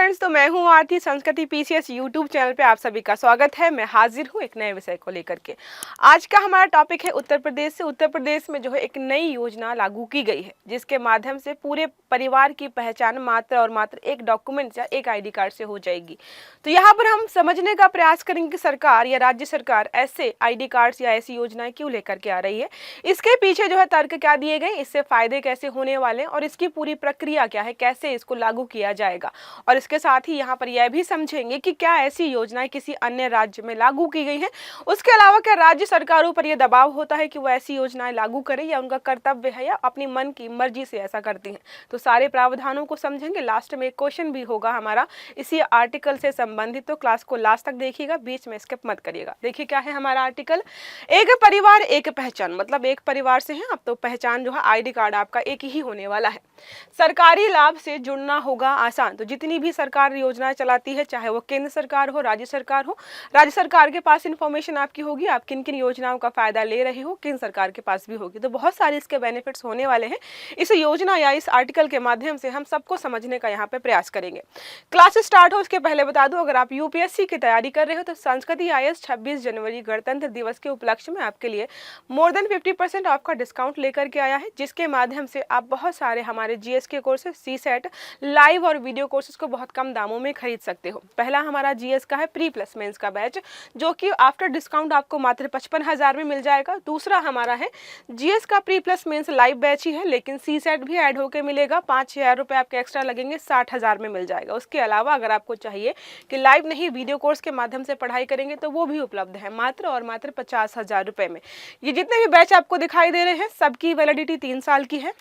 Friends, तो मैं हूँ आरती। संस्कृति पीसीएस यूट्यूब चैनल पे आप सभी का स्वागत है। मैं हाजिर हूँ एक नए विषय को लेकर के। आज का हमारा टॉपिक है उत्तर प्रदेश से। उत्तर प्रदेश में जो है एक नई योजना लागू की गई है, जिसके माध्यम से पूरे परिवार की पहचान मात्र और मात्र एक डॉक्यूमेंट या एक आईडी कार्ड से हो जाएगी। तो यहाँ पर हम समझने का प्रयास करेंगे कि सरकार या राज्य सरकार ऐसे आईडी कार्ड्स या ऐसी योजनाएं क्यों लेकर के आ रही है, इसके पीछे जो है तर्क क्या दिए गए, इससे फायदे कैसे होने वाले और इसकी पूरी प्रक्रिया क्या है, कैसे इसको लागू किया जाएगा। और इसके साथ ही यहाँ पर यह भी समझेंगे कि क्या ऐसी योजनाएं किसी अन्य राज्य में लागू की गई हैं। उसके अलावा क्या राज्य सरकारों पर यह दबाव होता है कि वो ऐसी योजनाएं लागू करें, या उनका कर्तव्य है, या अपनी मन की मर्जी से ऐसा करती हैं। तो सारे प्रावधानों को समझेंगे। लास्ट में एक क्वेश्चन भी होगा हमारा इसी आर्टिकल से संबंधित, तो क्लास को लास्ट तक देखिएगा, बीच में स्किप मत करिएगा। देखिए क्या है हमारा आर्टिकल। एक परिवार एक पहचान, मतलब एक परिवार से है अब तो पहचान जो है आईडी कार्ड आपका एक ही होने वाला है। सरकारी लाभ से जुड़ना होगा आसान। तो जितनी भी सरकार योजनाएं चलाती है, चाहे वो केंद्र सरकार हो, राज्य सरकार हो, राज्य सरकार के पास इंफॉर्मेशन आपकी होगी, आप किन किन योजनाओं का फायदा ले रहे हो, केंद्र सरकार के पास भी होगी। तो बहुत सारे इसके बेनिफिट्स होने वाले हैं। इस योजना या इस आर्टिकल के माध्यम से हम सबको समझने का यहाँ पे प्रयास करेंगे। क्लास स्टार्ट हो उसके पहले बता दूं, अगर आप यूपीएससी की तैयारी कर रहे हो तो संस्कृति आईएएस 26 जनवरी गणतंत्र दिवस के उपलक्ष्य में आपके लिए मोर देन 50% आपका डिस्काउंट लेकर के आया है, जिसके माध्यम से आप बहुत सारे हमारे जीएस के कोर्सेज, सीसेट, लाइव और वीडियो कोर्सेज को बहुत कम दामों में खरीद सकते हो। पहला हमारा जीएस का है प्री प्लस मेंस का बैच, जो कि आफ्टर डिस्काउंट आपको मात्र 55,000 में मिल जाएगा। दूसरा हमारा है जीएस का pre plus mains live batch ही है, लेकिन सीसेट भी ऐड होकर मिलेगा। 5,000 रुपये आपके एक्स्ट्रा लगेंगे, 60,000 में मिल जाएगा। उसके अलावा अगर आपको चाहिए कि लाइव नहीं वीडियो कोर्स के माध्यम से पढ़ाई करेंगे तो वो भी उपलब्ध है मात्र और मात्र 50,000 रुपये में। ये जितने भी बैच आपको दिखाई दे रहे हैं सबकी वैलिडिटी 3 साल की है।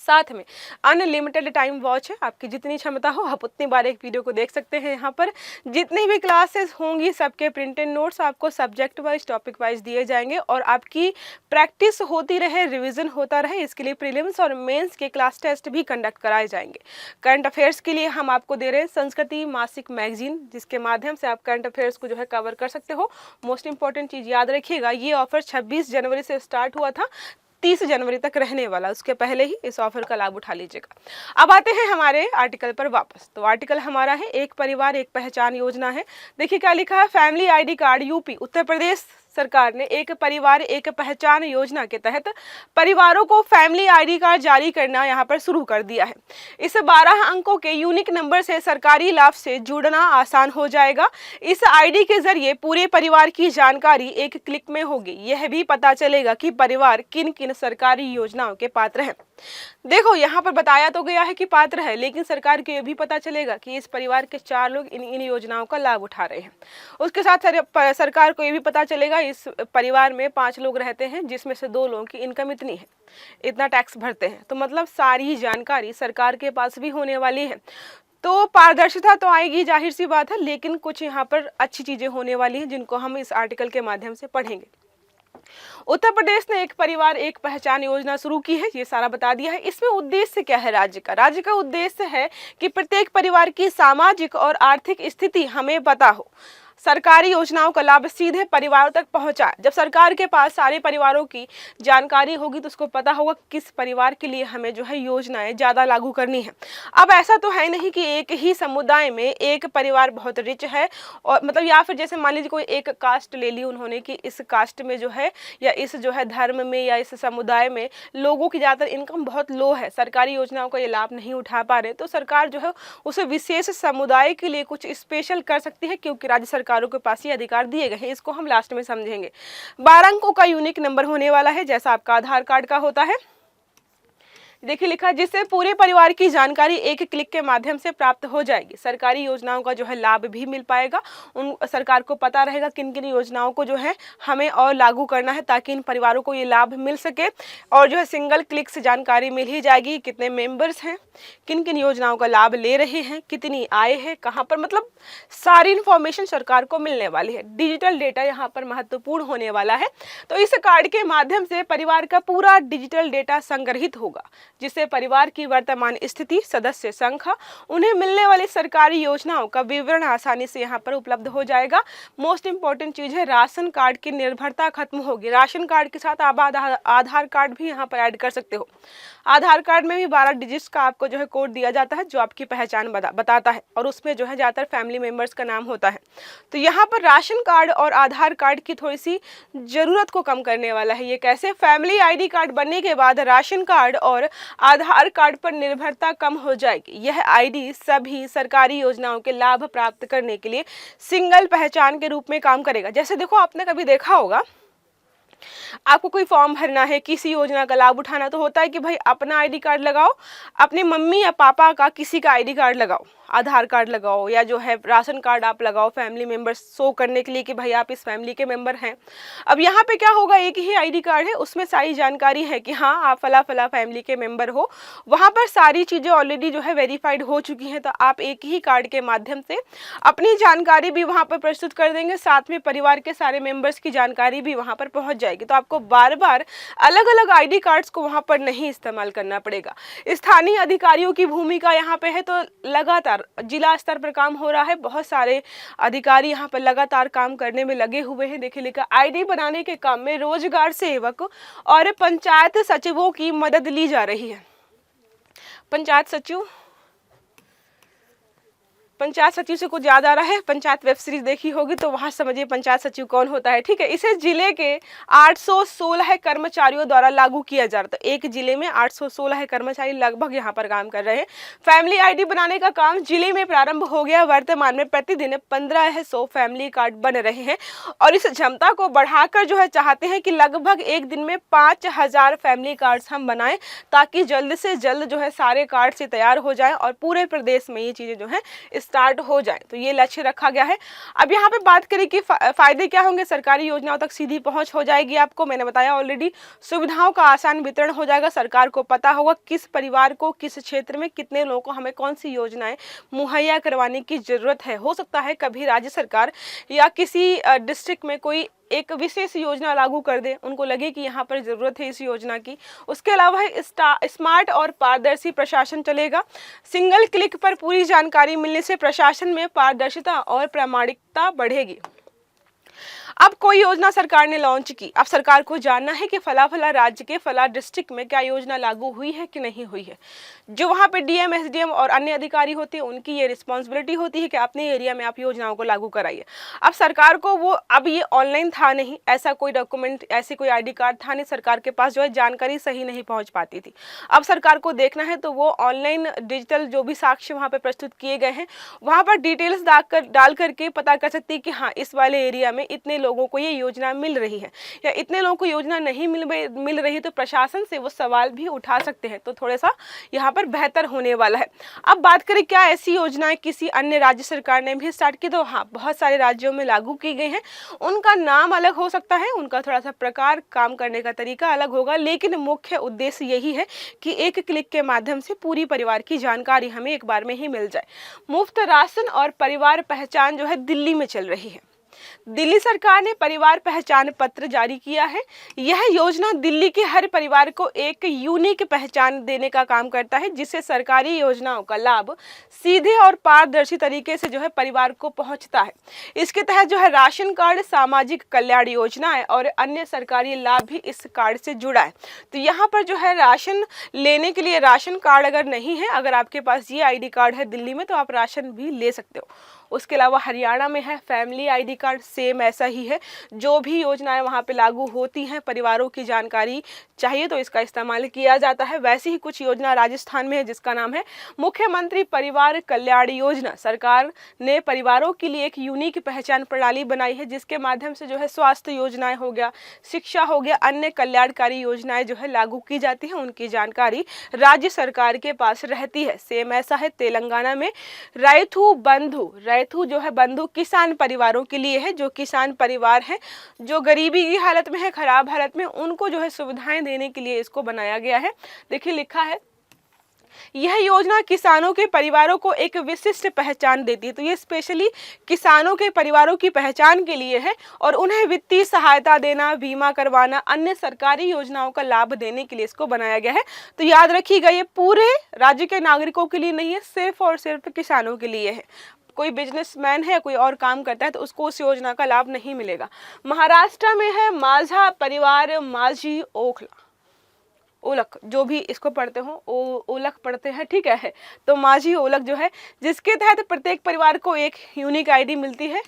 साथ में अनलिमिटेड टाइम वॉच है, आपकी जितनी क्षमता हो आप उतनी बार एक वीडियो को देख सकते हैं। यहाँ पर जितनी भी क्लासेस होंगी सबके प्रिंटेड नोट्स आपको सब्जेक्ट वाइज, टॉपिक वाइज दिए जाएंगे, और आपकी प्रैक्टिस होती रहे, रिवीजन होता रहे, इसके लिए प्रीलिम्स और मेंस के क्लास टेस्ट भी कंडक्ट कराए जाएंगे। करंट अफेयर्स के लिए हम आपको दे रहे हैं संस्कृति मासिक मैगजीन, जिसके माध्यम से आप करंट अफेयर्स को जो है कवर कर सकते हो। मोस्ट इंपॉर्टेंट चीज़ याद रखिएगा, ये ऑफर 26 जनवरी से स्टार्ट हुआ था, 30 जनवरी तक रहने वाला, उसके पहले ही इस ऑफर का लाभ उठा लीजिएगा। अब आते हैं हमारे आर्टिकल पर वापस। तो आर्टिकल हमारा है एक परिवार एक पहचान योजना है। देखिए क्या लिखा है, family ID card UP Uttar Pradesh सरकार ने एक परिवार एक पहचान योजना के तहत परिवारों को फैमिली आईडी कार्ड जारी करना यहाँ पर शुरू कर दिया है। इस 12 अंकों के यूनिक नंबर से सरकारी लाभ से जुड़ना आसान हो जाएगा। इस आईडी के जरिए पूरे परिवार की जानकारी एक क्लिक में होगी। यह भी पता चलेगा कि परिवार किन किन सरकारी योजनाओं के पात्र हैं। देखो यहाँ पर बताया तो गया है कि पात्र है, लेकिन सरकार को यह भी पता चलेगा कि इस परिवार के 4 लोग इन योजनाओं का लाभ उठा रहे हैं। उसके साथ सरकार को यह भी पता चलेगा इस परिवार में 5 लोग रहते हैं, जिसमें से 2 लोगों की इनकम इतनी है, इतना टैक्स भरते हैं। तो मतलब सारी जानकारी सरकार के पास भी होने वाली है। तो पारदर्शिता तो आएगी, जाहिर सी बात है, लेकिन कुछ यहाँ पर अच्छी चीजें होने वाली हैं जिनको हम इस आर्टिकल के माध्यम से पढ़ेंगे। उत्तर प्रदेश ने एक परिवार एक पहचान योजना शुरू की है, ये सारा बता दिया है। इसमें उद्देश्य क्या है राज्य का? राज्य का उद्देश्य है कि प्रत्येक परिवार की सामाजिक और आर्थिक स्थिति हमें पता हो, सरकारी योजनाओं का लाभ सीधे परिवारों तक पहुंचाए। जब सरकार के पास सारे परिवारों की जानकारी होगी तो उसको पता होगा किस परिवार के लिए हमें जो है योजनाएं ज़्यादा लागू करनी है। अब ऐसा तो है नहीं कि एक ही समुदाय में एक परिवार बहुत रिच है, और मतलब या फिर जैसे मान लीजिए कोई एक कास्ट ले ली उन्होंने कि इस कास्ट में जो है या इस जो है धर्म में या इस समुदाय में लोगों की ज़्यादातर इनकम बहुत लो है, सरकारी योजनाओं का ये लाभ नहीं उठा पा रहे, तो सरकार जो है उसे विशेष समुदाय के लिए कुछ स्पेशल कर सकती है, क्योंकि राज्य सरकारों के पास ये अधिकार दिए गए हैं। इसको हम लास्ट में समझेंगे। 12 अंकों का यूनिक नंबर होने वाला है, जैसा आपका आधार कार्ड का होता है। देखिए लिखा है, जिससे पूरे परिवार की जानकारी एक क्लिक के माध्यम से प्राप्त हो जाएगी। सरकारी योजनाओं का जो है लाभ भी मिल पाएगा, उन सरकार को पता रहेगा किन किन योजनाओं को जो है हमें और लागू करना है ताकि इन परिवारों को ये लाभ मिल सके, और जो है सिंगल क्लिक से जानकारी मिल ही जाएगी, कितने मेंबर्स हैं, किन किन योजनाओं का लाभ ले रहे हैं, कितनी आय है, कहाँ पर, मतलब सारी इन्फॉर्मेशन सरकार को मिलने वाली है। डिजिटल डेटा यहाँ पर महत्वपूर्ण होने वाला है। तो इस कार्ड के माध्यम से परिवार का पूरा डिजिटल डेटा संग्रहित होगा, जिससे परिवार की वर्तमान स्थिति, सदस्य संख्या, उन्हें मिलने वाली सरकारी योजनाओं का विवरण आसानी से यहाँ पर उपलब्ध हो जाएगा। मोस्ट इंपॉर्टेंट चीज है, राशन कार्ड की निर्भरता खत्म होगी। राशन कार्ड के साथ आप आधार कार्ड भी यहाँ पर ऐड कर सकते हो। आधार कार्ड में भी 12 डिजिट्स का आपको जो है कोड दिया जाता है, जो आपकी पहचान बताता है, और उसमें जो है ज़्यादातर फैमिली मेंबर्स का नाम होता है। तो यहाँ पर राशन कार्ड और आधार कार्ड की थोड़ी सी ज़रूरत को कम करने वाला है। ये कैसे? फैमिली आईडी कार्ड बनने के बाद राशन कार्ड और आधार कार्ड पर निर्भरता कम हो जाएगी। यह आईडी सभी सरकारी योजनाओं के लाभ प्राप्त करने के लिए सिंगल पहचान के रूप में काम करेगा। जैसे देखो, आपने कभी देखा होगा, आपको कोई फॉर्म भरना है, किसी योजना का लाभ उठाना, तो होता है कि भाई अपना आईडी कार्ड लगाओ, अपनी मम्मी या पापा का किसी का आईडी कार्ड लगाओ, आधार कार्ड लगाओ, या जो है राशन कार्ड आप लगाओ फैमिली मेंबर शो करने के लिए कि भाई आप इस फैमिली के मेंबर हैं। अब यहाँ पे क्या होगा, एक ही आईडी कार्ड है, उसमें सारी जानकारी है कि हाँ आप फला फला फैमिली के मेंबर हो। वहाँ पर सारी चीज़ें ऑलरेडी जो है वेरीफाइड हो चुकी हैं, तो आप एक ही कार्ड के माध्यम से अपनी जानकारी भी वहाँ पर प्रस्तुत कर देंगे, साथ में परिवार के सारे मेंबर्स की जानकारी भी वहाँ पर पहुँच जाएगी। तो आपको बार बार अलग अलग आईडी कार्ड्स को वहाँ पर नहीं इस्तेमाल करना पड़ेगा। स्थानीय अधिकारियों की भूमिका यहाँ पे है, तो लगातार जिला स्तर पर काम हो रहा है। बहुत सारे अधिकारी यहाँ पर लगातार काम करने में लगे हुए हैं। देखिए लिखा, आईडी बनाने के काम में रोजगार सेवक और पंचायत सचिवों की मदद ली जा रही है। पंचायत सचिव से कुछ याद आ रहा है, पंचायत वेब सीरीज देखी होगी तो वहां समझिए पंचायत सचिव कौन होता है। ठीक है, इसे जिले के 816 कर्मचारियों द्वारा लागू किया जा रहा था। एक जिले में 816 कर्मचारी लगभग यहाँ पर काम कर रहे हैं। फैमिली आईडी बनाने का काम जिले में प्रारंभ हो गया। वर्तमान में प्रतिदिन 1500 फैमिली कार्ड बन रहे हैं और इस क्षमता को बढ़ाकर जो है चाहते हैं कि लगभग एक दिन में 5000 फैमिली कार्ड हम बनाएं, ताकि जल्द से जल्द जो है सारे कार्ड से तैयार हो जाए और पूरे प्रदेश में ये चीजें जो है स्टार्ट हो जाए। तो ये लक्ष्य रखा गया है। अब यहाँ पे बात करें कि फायदे क्या होंगे। सरकारी योजनाओं तक सीधी पहुंच हो जाएगी। आपको मैंने बताया ऑलरेडी, सुविधाओं का आसान वितरण हो जाएगा। सरकार को पता होगा किस परिवार को किस क्षेत्र में कितने लोगों को हमें कौन सी योजनाएं मुहैया करवाने की जरूरत है। हो सकता है कभी राज्य सरकार या किसी डिस्ट्रिक्ट में कोई एक विशेष योजना लागू कर दे, उनको लगे कि यहाँ पर जरूरत है इस योजना की। उसके अलावा है स्मार्ट और पारदर्शी प्रशासन चलेगा। सिंगल क्लिक पर पूरी जानकारी मिलने से प्रशासन में पारदर्शिता और प्रामाणिकता बढ़ेगी। अब कोई योजना सरकार ने लॉन्च की, अब सरकार को जानना है कि फला फला राज्य के फला डिस्ट्रिक्ट में क्या योजना लागू हुई है कि नहीं हुई है। जो वहाँ पे डीएम, एसडीएम और अन्य अधिकारी होते हैं, उनकी ये रिस्पॉन्सिबिलिटी होती है कि अपने एरिया में आप योजनाओं को लागू कराइए। अब सरकार को वो, अब ये ऑनलाइन था नहीं, ऐसा कोई डॉक्यूमेंट, ऐसी कोई आईडी कार्ड था नहीं, सरकार के पास जो है जानकारी सही नहीं पहुँच पाती थी। अब सरकार को देखना है तो वो ऑनलाइन डिजिटल जो भी साक्ष्य वहाँ पे प्रस्तुत किए गए हैं, वहाँ पर डिटेल्स डाल करके पता कर सकती है कि हाँ इस वाले एरिया में इतने लोगों को ये योजना मिल रही है या इतने लोगों को योजना नहीं मिल रही, तो प्रशासन से वो सवाल भी उठा सकते हैं। तो थोड़ा सा यहाँ पर बेहतर होने वाला है। अब बात करें क्या ऐसी योजनाएं किसी अन्य राज्य सरकार ने भी स्टार्ट की, तो हाँ बहुत सारे राज्यों में लागू की गई हैं। उनका नाम अलग हो सकता है, उनका थोड़ा सा प्रकार, काम करने का तरीका अलग होगा, लेकिन मुख्य उद्देश्य यही है कि एक क्लिक के माध्यम से पूरी परिवार की जानकारी हमें एक बार में ही मिल जाए। मुफ्त राशन और परिवार पहचान जो है दिल्ली में चल रही है। दिल्ली सरकार ने परिवार पहचान पत्र जारी किया है। यह योजना दिल्ली के हर परिवार को एक यूनिक पहचान देने का काम करता है, जिससे सरकारी योजनाओं का लाभ सीधे और पारदर्शी तरीके से जो है परिवार को पहुंचता है। इसके तहत जो है राशन कार्ड, सामाजिक कल्याण योजनाएं और अन्य सरकारी लाभ भी इस कार्ड से जुड़ा है। तो यहाँ पर जो है राशन लेने के लिए राशन कार्ड अगर नहीं है, अगर आपके पास ये आईडी कार्ड है दिल्ली में, तो आप राशन भी ले सकते हो। उसके अलावा हरियाणा में है फैमिली आईडी कार्ड, सेम ऐसा ही है। जो भी योजनाएं वहाँ पे लागू होती हैं, परिवारों की जानकारी चाहिए तो इसका इस्तेमाल किया जाता है। वैसे ही कुछ योजना राजस्थान में है जिसका नाम है मुख्यमंत्री परिवार कल्याण योजना। सरकार ने परिवारों के लिए एक यूनिक पहचान प्रणाली बनाई है, जिसके माध्यम से जो है स्वास्थ्य योजनाएं हो गया, शिक्षा हो गया, अन्य कल्याणकारी योजनाएं जो है लागू की जाती हैं, उनकी जानकारी राज्य सरकार के पास रहती है। सेम ऐसा है तेलंगाना में रैथू बंधु। रैथू जो है बंधु किसान परिवारों के लिए है। जो किसान परिवार है, जो गरीबी की हालत में है, खराब हालत में, उनको जो है सुविधाएं देने के लिए इसको बनाया गया है। देखिए लिखा है यह योजना किसानों के परिवारों को एक विशिष्ट पहचान देती है। तो ये स्पेशली किसानों के परिवारों की पहचान के लिए है और उन्हें वित्तीय सहायता देना, बीमा करवाना, अन्य सरकारी योजनाओं का लाभ देने के लिए इसको बनाया गया है। तो याद रखिएगा, ये पूरे राज्य के नागरिकों के लिए नहीं है, सिर्फ और सिर्फ किसानों के लिए है। कोई बिजनेसमैन है, कोई और काम करता है तो उसको उस योजना का लाभ नहीं मिलेगा। महाराष्ट्र में है माझा परिवार माझी ओखला ओलख, जो भी इसको पढ़ते हो ओलख पढ़ते हैं, ठीक है। तो माझी ओलख जो है, जिसके तहत प्रत्येक परिवार को एक यूनिक आईडी मिलती है।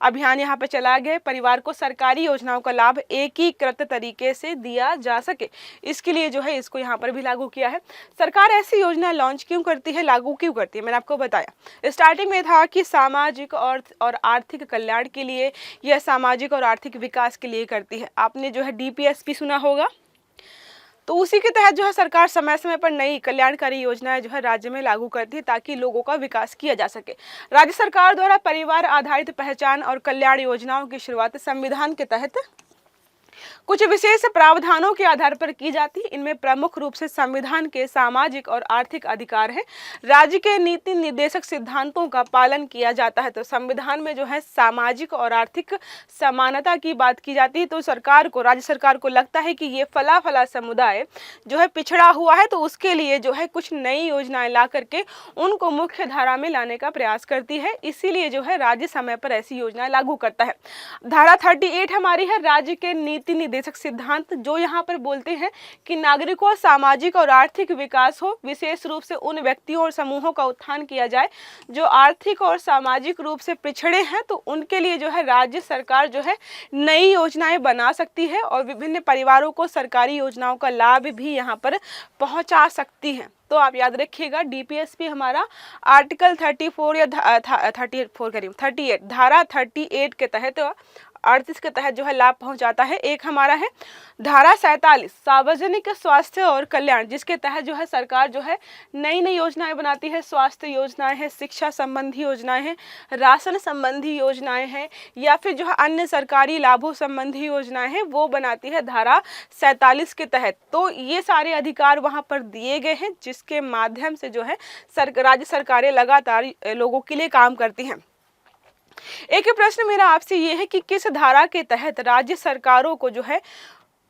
अभियान यहाँ पे चला गया, परिवार को सरकारी योजनाओं का लाभ एकीकृत तरीके से दिया जा सके, इसके लिए जो है इसको यहाँ पर भी लागू किया है। सरकार ऐसी योजना लॉन्च क्यों करती है, लागू क्यों करती है, मैंने आपको बताया। स्टार्टिंग में था कि सामाजिक और आर्थिक कल्याण के लिए, यह सामाजिक और आर्थिक विकास के लिए करती है। आपने जो है DPSP सुना होगा, तो उसी के तहत जो है सरकार समय समय पर नई कल्याणकारी योजनाएं जो है राज्य में लागू करती है ताकि लोगों का विकास किया जा सके। राज्य सरकार द्वारा परिवार आधारित पहचान और कल्याण योजनाओं की शुरुआत संविधान के तहत कुछ विशेष प्रावधानों के आधार पर की जाती है। इनमें प्रमुख रूप से संविधान के सामाजिक और आर्थिक अधिकार है, राज्य के नीति निर्देशक सिद्धांतों का पालन किया जाता है। तो संविधान में जो है सामाजिक और आर्थिक समानता की बात की जाती है। तो सरकार को, राज्य सरकार को लगता है कि ये फला फला समुदाय जो है पिछड़ा हुआ है, तो उसके लिए जो है कुछ नई योजनाएं ला करके उनको मुख्य धारा में लाने का प्रयास करती है। इसीलिए जो है राज्य समय पर ऐसी योजनाएं लागू करता है। धारा 38 हमारी है राज्य के नीति निर्देशक सिद्धांत, जो यहाँ पर बोलते हैं कि नागरिकों सामाजिक और आर्थिक विकास हो, विशेष रूप से उन व्यक्तियों और समूहों का उत्थान किया जाए जो आर्थिक और सामाजिक रूप से पिछड़े हैं। तो उनके लिए जो है राज्य सरकार जो है नई योजनाएं बना सकती है और विभिन्न परिवारों को सरकारी योजनाओं का लाभ भी यहाँ पर पहुंचा सकती है। तो आप याद रखिएगा, DPSP हमारा आर्टिकल 34 या 38 धारा 38 के तहत 38 के तहत जो है लाभ पहुंचाता है। एक हमारा है धारा 47 सार्वजनिक स्वास्थ्य और कल्याण, जिसके तहत जो है सरकार जो है नई नई योजनाएं बनाती है। स्वास्थ्य योजनाएं हैं, शिक्षा संबंधी योजनाएं हैं, राशन संबंधी योजनाएं हैं, या फिर जो है अन्य सरकारी लाभों संबंधी योजनाएं हैं, वो बनाती है धारा 47 के तहत। तो ये सारे अधिकार वहां पर दिए गए हैं, जिसके माध्यम से जो है राज्य सरकारें लगातार लोगों के लिए काम करती हैं। एक प्रश्न मेरा आपसे ये है कि किस धारा के तहत राज्य सरकारों को जो है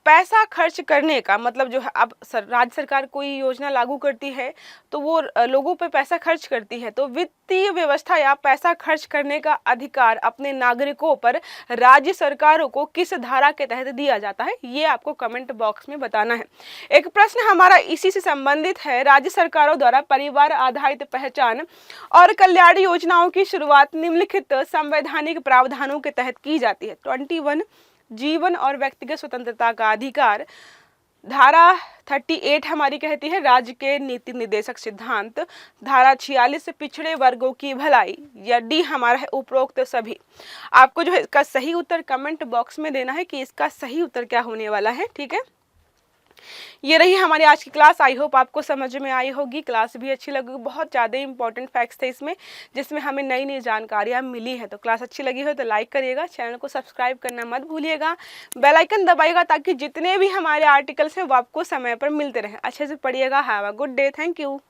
पैसा खर्च करने का, मतलब जो है अब राज्य सरकार कोई योजना लागू करती है तो वो लोगों पे पैसा खर्च करती है, तो वित्तीय व्यवस्था या पैसा खर्च करने का अधिकार अपने नागरिकों पर राज्य सरकारों को किस धारा के तहत दिया जाता है, ये आपको कमेंट बॉक्स में बताना है। एक प्रश्न हमारा इसी से संबंधित है, राज्य सरकारों द्वारा परिवार आधारित पहचान और कल्याण योजनाओं की शुरुआत निम्नलिखित संवैधानिक प्रावधानों के तहत की जाती है। 21 जीवन और व्यक्तिगत स्वतंत्रता का अधिकार, धारा 38 हमारी कहती है राज्य के नीति निर्देशक सिद्धांत, धारा 46 पिछड़े वर्गों की भलाई, या डी हमारा है उपरोक्त सभी। आपको जो है इसका सही उत्तर कमेंट बॉक्स में देना है कि इसका सही उत्तर क्या होने वाला है, ठीक है। ये रही हमारी आज की क्लास। आई होप आपको समझ में आई होगी, क्लास भी अच्छी लगी। बहुत ज़्यादा इंपॉर्टेंट फैक्ट्स थे इसमें, जिसमें हमें नई नई जानकारियाँ मिली है। तो क्लास अच्छी लगी हो तो लाइक करिएगा, चैनल को सब्सक्राइब करना मत भूलिएगा, बेल आइकन दबाइएगा ताकि जितने भी हमारे आर्टिकल्स हैं वो आपको समय पर मिलते रहें। अच्छे से पढ़िएगा। Have a good day, thank you.